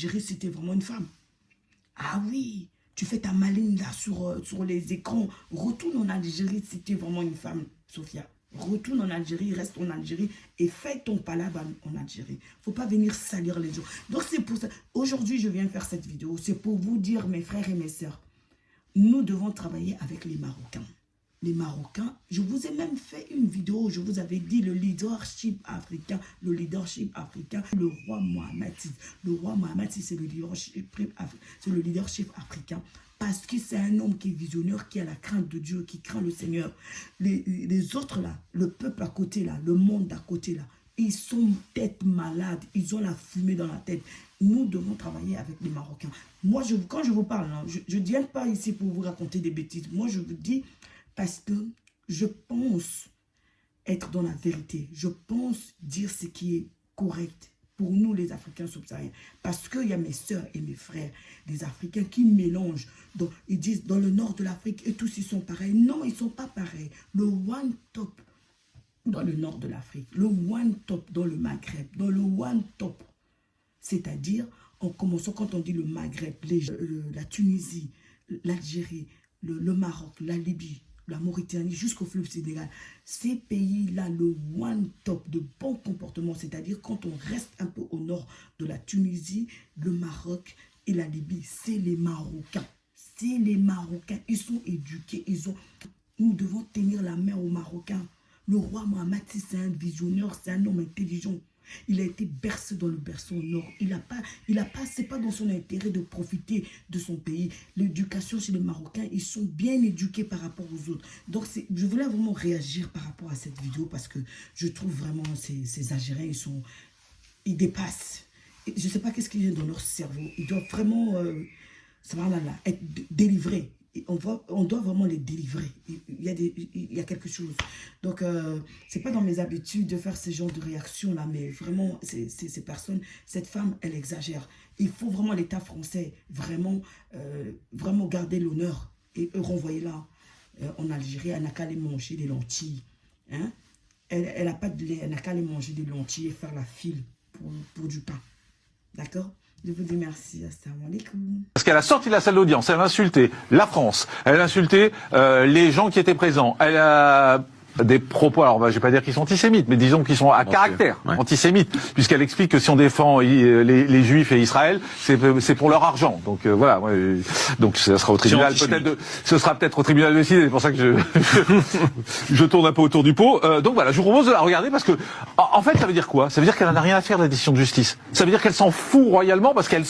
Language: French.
Algérie si tu es vraiment une femme. Ah oui, tu fais ta maline là sur les écrans. Retourne en Algérie si tu es vraiment une femme, Sophia. Retourne en Algérie, reste en Algérie et fais ton palabre en Algérie. Faut pas venir salir les gens. Donc c'est pour ça. Aujourd'hui, je viens faire cette vidéo. C'est pour vous dire, mes frères et mes sœurs, nous devons travailler avec les Marocains. Les Marocains, je vous ai même fait une vidéo où je vous avais dit le leadership africain, le roi Mohamed VI. Le roi Mohamed VI, c'est le leadership africain. Parce que c'est un homme qui est visionnaire, qui a la crainte de Dieu, qui craint le Seigneur. Les autres là, le peuple à côté là, le monde à côté là, ils sont tête malades, ils ont la fumée dans la tête. Nous devons travailler avec les Marocains. Moi, quand je vous parle, hein, je ne viens pas ici pour vous raconter des bêtises. Moi, je vous dis parce que je pense être dans la vérité. Je pense dire ce qui est correct pour nous, les Africains subsahariens. Parce qu'il y a mes soeurs et mes frères, les Africains qui mélangent. Donc, ils disent dans le nord de l'Afrique et tous ils sont pareils. Non, ils ne sont pas pareils. Le one top dans le nord de l'Afrique, le one top dans le Maghreb, dans le one top. C'est-à-dire, en commençant, quand on dit le Maghreb, la Tunisie, l'Algérie, le Maroc, la Libye, la Mauritanie, jusqu'au fleuve Sénégal, ces pays-là, le one top de bon comportement, c'est-à-dire quand on reste un peu au nord de la Tunisie, le Maroc et la Libye, c'est les Marocains. C'est les Marocains, ils sont éduqués, nous devons tenir la main aux Marocains. Le roi Mohamed VI, c'est un visionnaire, c'est un homme intelligent. Il a été bercé dans le berceau nord. C'est pas dans son intérêt de profiter de son pays. L'éducation chez les Marocains, ils sont bien éduqués par rapport aux autres. Donc, je voulais vraiment réagir par rapport à cette vidéo parce que je trouve vraiment ces Algériens, ils dépassent. Je ne sais pas qu'est-ce qu'il y a dans leur cerveau. Ils doivent vraiment être délivrés. On doit vraiment les délivrer. Il y a quelque chose. Donc, c'est pas dans mes habitudes de faire ce genre de réaction-là, mais vraiment, ces personnes, cette femme, elle exagère. Il faut vraiment l'État français, vraiment garder l'honneur et renvoyer-la en Algérie. Elle n'a qu'à aller manger des lentilles. Hein? Elle n'a pas de lait, elle n'a qu'à aller manger des lentilles et faire la file pour du pain. D'accord? Je vous dis merci. Assalamu alaikum. Parce qu'elle a sorti de la salle d'audience, elle a insulté la France, elle a insulté les gens qui étaient présents, elle a des propos, alors je vais pas dire qu'ils sont antisémites, mais disons qu'ils sont à caractère antisémite, puisqu'elle explique que si on défend les Juifs et Israël, c'est pour leur argent. Donc voilà, donc ça sera au tribunal, ce sera peut-être au tribunal de Side, c'est pour ça que je tourne un peu autour du pot. Donc voilà, je vous propose de la regarder parce que en fait, ça veut dire quoi? Ça veut dire qu'elle n'a rien à faire de la décision de justice. Ça veut dire qu'elle s'en fout royalement parce qu'elle